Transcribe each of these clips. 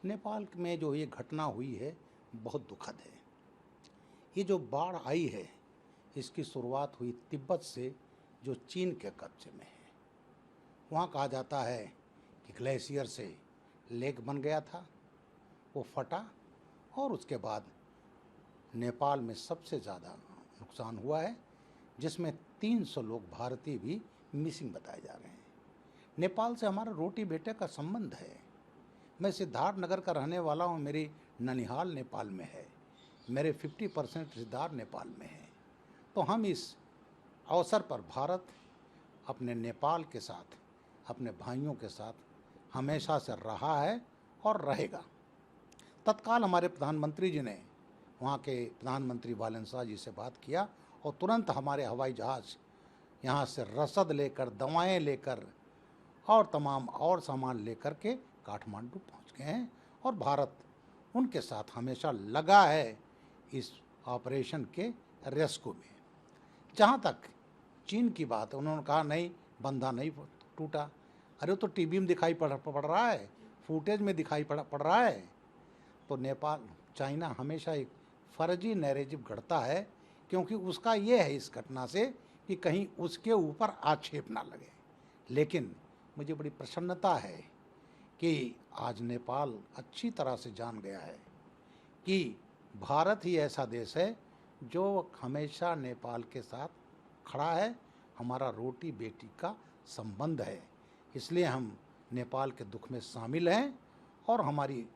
नेपाल में जो ये घटना हुई है बहुत दुखद है। ये जो बाढ़ आई है इसकी शुरुआत हुई तिब्बत से, जो चीन के कब्जे में है। वहाँ कहा जाता है कि ग्लेशियर से लेक बन गया था, वो फटा और उसके बाद नेपाल में सबसे ज़्यादा नुकसान हुआ है, जिसमें 300 लोग भारतीय भी मिसिंग बताए जा रहे हैं। नेपाल से हमारा रोटी बेटे का संबंध है। मैं सिद्धार्थ नगर का रहने वाला हूँ। मेरी ननिहाल नेपाल में है, मेरे 50% रिश्तेदार नेपाल में हैं। तो हम इस अवसर पर भारत अपने नेपाल के साथ, अपने भाइयों के साथ हमेशा से रहा है और रहेगा। तत्काल हमारे प्रधानमंत्री जी ने वहाँ के प्रधानमंत्री वालेंसा जी से बात किया और तुरंत हमारे हवाई जहाज़ यहाँ से रसद लेकर, दवाएं लेकर और तमाम और सामान लेकर के काठमांडू पहुँच गए हैं और भारत उनके साथ हमेशा लगा है इस ऑपरेशन के रेस्क्यू में। जहाँ तक चीन की बात है, उन्होंने कहा नहीं, बंधा नहीं टूटा। अरे तो टीवी में दिखाई पड़ रहा है, फुटेज में दिखाई पड़ रहा है। तो नेपाल, चाइना हमेशा एक फर्जी नैरेटिव गढ़ता है, क्योंकि उसका ये है इस घटना से कि कहीं उसके ऊपर आक्षेप ना लगे। लेकिन मुझे बड़ी प्रसन्नता है कि आज नेपाल अच्छी तरह से जान गया है कि भारत ही ऐसा देश है जो हमेशा नेपाल के साथ खड़ा है। हमारा रोटी बेटी का संबंध है, इसलिए हम नेपाल के दुख में शामिल हैं और हमारी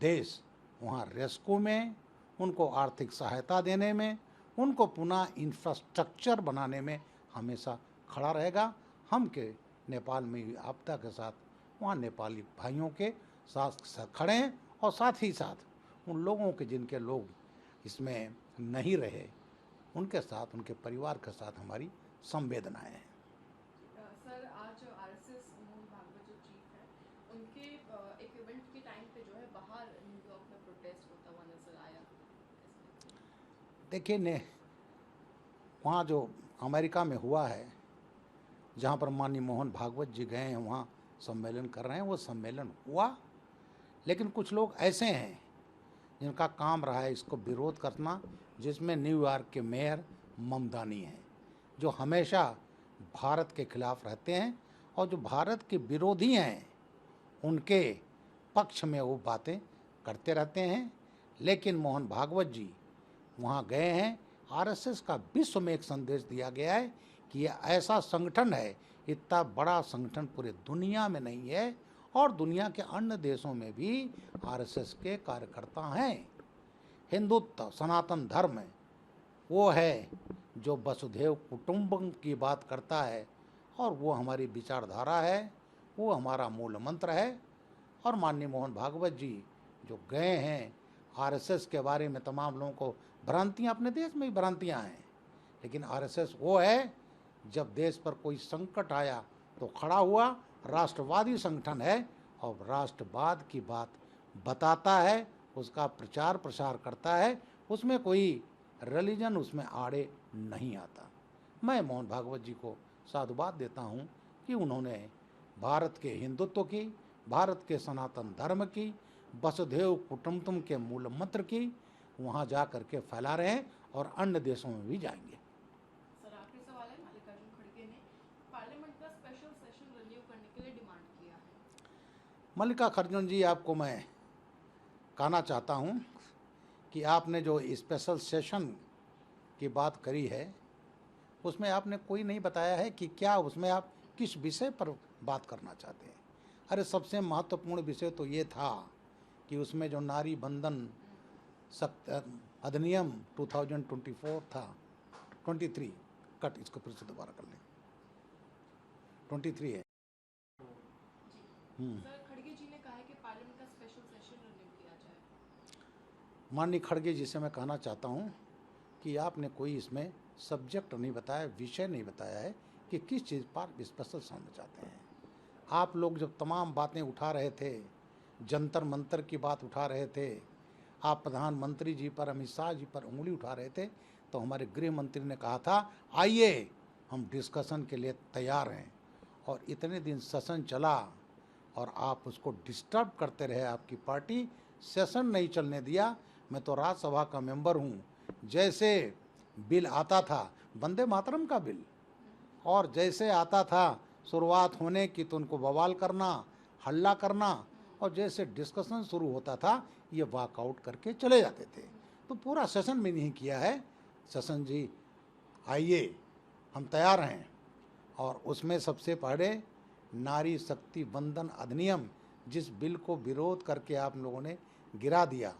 देश वहाँ रेस्क्यू में, उनको आर्थिक सहायता देने में, उनको पुनः इंफ्रास्ट्रक्चर बनाने में हमेशा खड़ा रहेगा। हम के नेपाल में आपदा के साथ वहाँ नेपाली भाइयों के साथ खड़े हैं और साथ ही साथ उन लोगों के जिनके लोग इसमें नहीं रहे, उनके साथ, उनके परिवार के साथ हमारी संवेदनाएं हैं। सर, आज आरएसएस मोहन भागवत जो चीफ है, उनके एक इवेंट के टाइम पे जो है बाहर न्यूयॉर्क में प्रोटेस्ट होता हुआ नजर आया। देखिए ने वहाँ जो अमेरिका में हुआ है, जहाँ पर माननीय मोहन भागवत जी गए हैं, वहाँ सम्मेलन कर रहे हैं, वो सम्मेलन हुआ। लेकिन कुछ लोग ऐसे हैं जिनका काम रहा है इसको विरोध करना, जिसमें न्यूयॉर्क के मेयर ममदानी हैं, जो हमेशा भारत के खिलाफ रहते हैं और जो भारत के विरोधी हैं उनके पक्ष में वो बातें करते रहते हैं। लेकिन मोहन भागवत जी वहाँ गए हैं। आरएसएस का विश्व में एक संदेश दिया गया है कि ये ऐसा संगठन है, इतना बड़ा संगठन पूरे दुनिया में नहीं है और दुनिया के अन्य देशों में भी आरएसएस के कार्यकर्ता हैं। हिंदुत्व, सनातन धर्म वो है जो वसुधैव कुटुंबकम की बात करता है और वो हमारी विचारधारा है, वो हमारा मूल मंत्र है। और माननीय मोहन भागवत जी जो गए हैं, आरएसएस के बारे में तमाम लोगों को भ्रांतियाँ, अपने देश में भी भ्रांतियाँ हैं, लेकिन आरएसएस वो है जब देश पर कोई संकट आया तो खड़ा हुआ, राष्ट्रवादी संगठन है और राष्ट्रवाद की बात बताता है, उसका प्रचार प्रसार करता है, उसमें कोई रिलीजन उसमें आड़े नहीं आता। मैं मोहन भागवत जी को साधुवाद देता हूँ कि उन्होंने भारत के हिंदुत्व की, भारत के सनातन धर्म की, वसुधैव कुटुंबकम के मूल मंत्र की वहाँ जा कर के फैला रहे हैं और अन्य देशों में भी जाएंगे। सर, आखिरी सवाल है। मल्लिकार्जुन खड़गे ने पार्लियामेंट का स्पेशल सेशन रिन्यू करने के लिए डिमांड किया है। मल्लिकार्जुन जी, आपको मैं कहना चाहता हूँ कि आपने जो स्पेशल सेशन की बात करी है उसमें आपने कोई नहीं बताया है कि क्या उसमें आप किस विषय पर बात करना चाहते हैं। अरे सबसे महत्वपूर्ण विषय तो ये था कि उसमें जो नारी बंधन अधिनियम 2024 था, 23 कट, इसको फिर से दोबारा कर लें, 23 है। सर, खड़गे जी ने कहा है कि पार्लियामेंट का स्पेशल सेशन रिन्यू किया जाए। माननीय खड़गे जी से मैं कहना चाहता हूँ कि आपने कोई इसमें सब्जेक्ट नहीं बताया, विषय नहीं बताया है कि किस चीज़ पर स्पेशल सुनना चाहते हैं। आप लोग जब तमाम बातें उठा रहे थे, जंतर मंतर की बात उठा रहे थे, आप प्रधानमंत्री जी पर, अमित शाह जी पर उंगली उठा रहे थे, तो हमारे गृह मंत्री ने कहा था आइए हम डिस्कशन के लिए तैयार हैं। और इतने दिन सेशन चला, और आप उसको डिस्टर्ब करते रहे। आपकी पार्टी सेशन नहीं चलने दिया। मैं तो राज्यसभा का मेंबर हूँ। जैसे बिल आता था, वंदे मातरम का बिल, और जैसे आता था शुरुआत होने की तो उनको बवाल करना, हल्ला करना, और जैसे डिस्कशन शुरू होता था ये वॉकआउट करके चले जाते थे। तो पूरा सेशन में नहीं किया है। सेशन जी आइए, हम तैयार हैं। और उसमें सबसे पहले नारी शक्ति वंदन अधिनियम, जिस बिल को विरोध करके आप लोगों ने गिरा दिया,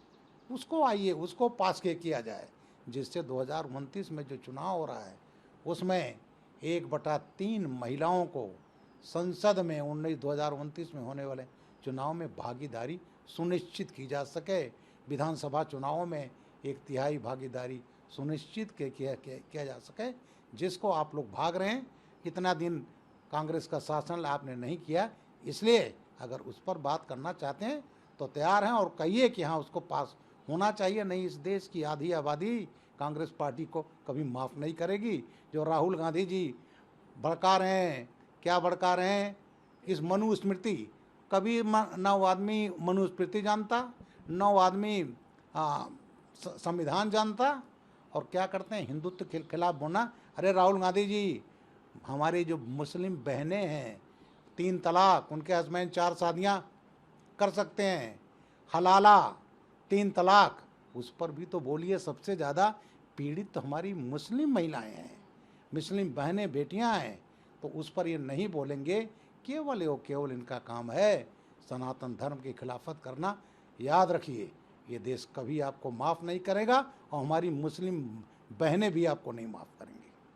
उसको आइए उसको पास के किया जाए, जिससे 2029 में जो चुनाव हो रहा है उसमें 1/3 महिलाओं को संसद में 2029 में होने वाले चुनाव में भागीदारी सुनिश्चित की जा सके। विधानसभा चुनावों में 1/3 भागीदारी सुनिश्चित किया जा सके, जिसको आप लोग भाग रहे हैं। इतना दिन कांग्रेस का शासन आपने नहीं किया, इसलिए अगर उस पर बात करना चाहते हैं तो तैयार हैं, और कहिए कि हाँ उसको पास होना चाहिए। नहीं, इस देश की आधी आबादी कांग्रेस पार्टी को कभी माफ़ नहीं करेगी। जो राहुल गांधी जी भड़का रहे हैं, क्या भड़का रहे हैं? इस मनुस्मृति, कभी न वो आदमी मनुस्मृति जानता, न वो आदमी संविधान जानता, और क्या करते हैं हिंदुत्व के खिलाफ बोलना। अरे राहुल गांधी जी, हमारी जो मुस्लिम बहनें हैं 3 तलाक, उनके हस्बैंड 4 शादियां कर सकते हैं, हलाला 3 तलाक, उस पर भी तो बोलिए। सबसे ज़्यादा पीड़ित तो हमारी मुस्लिम महिलाएं हैं, मुस्लिम बहनें बेटियां हैं, तो उस पर ये नहीं बोलेंगे। केवल इनका काम है सनातन धर्म की खिलाफत करना। याद रखिए, ये देश कभी आपको माफ़ नहीं करेगा, और हमारी मुस्लिम बहनें भी आपको नहीं माफ़ करेंगी।